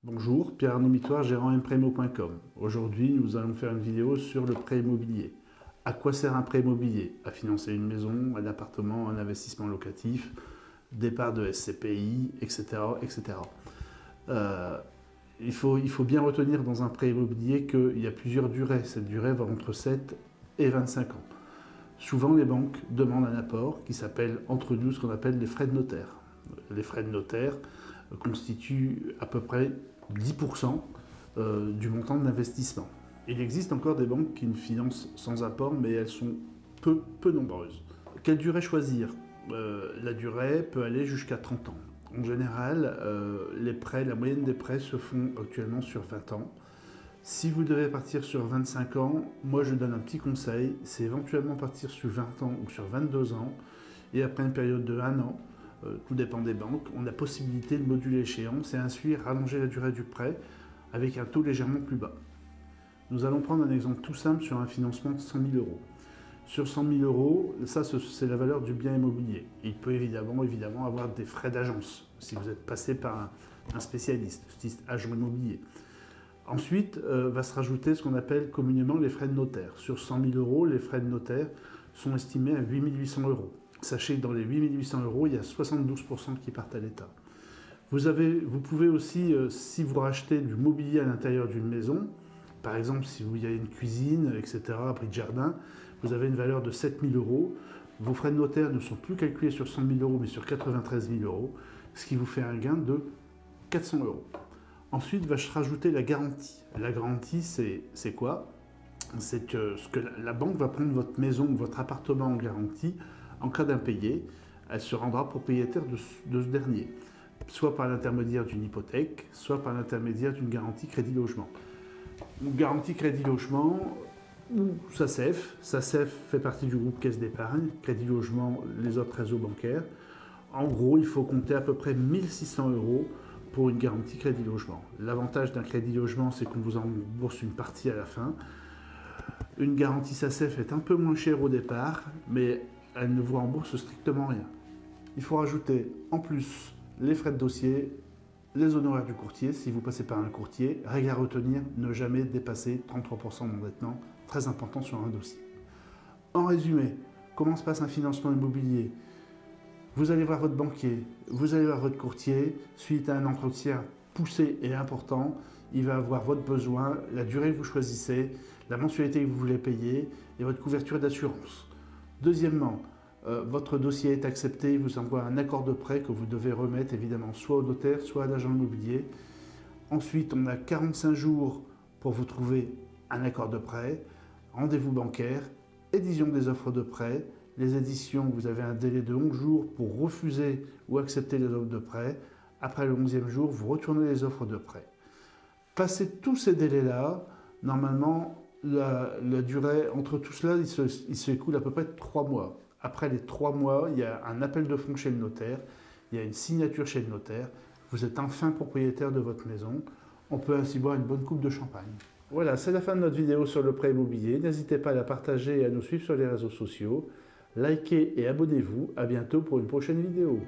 Bonjour, Pierre-Arnaud Mitoire, gérant mprimo.com. Aujourd'hui, nous allons faire une vidéo sur le prêt immobilier. À quoi sert un prêt immobilier? À financer une maison, un appartement, un investissement locatif, départ de SCPI, etc. etc. Il faut bien retenir dans un prêt immobilier qu'il y a plusieurs durées. Cette durée va entre 7 et 25 ans. Souvent, les banques demandent un apport qui s'appelle, entre nous, ce qu'on appelle les frais de notaire. Les frais de notaire constituent à peu près 10% du montant de l'investissement. Il existe encore des banques qui ne financent sans apport, mais elles sont peu nombreuses. Quelle durée choisir? La durée peut aller jusqu'à 30 ans. En général, la moyenne des prêts se font actuellement sur 20 ans. Si vous devez partir sur 25 ans, moi je donne un petit conseil, c'est éventuellement partir sur 20 ans ou sur 22 ans, et après une période de 1 an, tout dépend des banques, on a possibilité de moduler l'échéance et ainsi rallonger la durée du prêt avec un taux légèrement plus bas. Nous allons prendre un exemple tout simple sur un financement de 100 000 euros. Sur 100 000 euros, ça c'est la valeur du bien immobilier. Il peut évidemment avoir des frais d'agence si vous êtes passé par un spécialiste, style agent immobilier. Ensuite, va se rajouter ce qu'on appelle communément les frais de notaire. Sur 100 000 euros, les frais de notaire sont estimés à 8 800 euros. Sachez que dans les 8 800 euros, il y a 72% qui partent à l'État. Vous pouvez aussi, si vous rachetez du mobilier à l'intérieur d'une maison, par exemple si vous y avez une cuisine, etc., abri de jardin, vous avez une valeur de 7 000 euros. Vos frais de notaire ne sont plus calculés sur 100 000 euros, mais sur 93 000 euros, ce qui vous fait un gain de 400 euros. Ensuite, va se rajouter la garantie. La garantie, c'est quoi? C'est que la banque va prendre votre maison ou votre appartement en garantie en cas d'impayé. Elle se rendra propriétaire de ce dernier, soit par l'intermédiaire d'une hypothèque, soit par l'intermédiaire d'une garantie crédit-logement. Garantie crédit-logement ou SACEF. SACEF fait partie du groupe Caisse d'épargne, crédit-logement, les autres réseaux bancaires. En gros, il faut compter à peu près 1 600 euros pour une garantie crédit logement. L'avantage d'un crédit logement, c'est qu'on vous en rembourse une partie à la fin. Une garantie SACEF est un peu moins chère au départ, mais elle ne vous rembourse strictement rien. Il faut rajouter en plus les frais de dossier, les honoraires du courtier, si vous passez par un courtier. Règle à retenir, ne jamais dépasser 33% d'endettement, très important sur un dossier. En résumé, comment se passe un financement immobilier? Vous allez voir votre banquier, vous allez voir votre courtier, suite à un entretien poussé et important, il va avoir votre besoin, la durée que vous choisissez, la mensualité que vous voulez payer et votre couverture d'assurance. Deuxièmement, votre dossier est accepté, il vous envoie un accord de prêt que vous devez remettre évidemment soit au notaire, soit à l'agent immobilier. Ensuite, on a 45 jours pour vous trouver un accord de prêt, rendez-vous bancaire, édition des offres de prêt. Les éditions, vous avez un délai de 11 jours pour refuser ou accepter les offres de prêt. Après le 11e jour, vous retournez les offres de prêt. Passé tous ces délais-là, normalement, la durée entre tout cela, il s'écoule à peu près 3 mois. Après les 3 mois, il y a un appel de fonds chez le notaire, il y a une signature chez le notaire. Vous êtes enfin propriétaire de votre maison. On peut ainsi boire une bonne coupe de champagne. Voilà, c'est la fin de notre vidéo sur le prêt immobilier. N'hésitez pas à la partager et à nous suivre sur les réseaux sociaux. Likez et abonnez-vous. À bientôt pour une prochaine vidéo.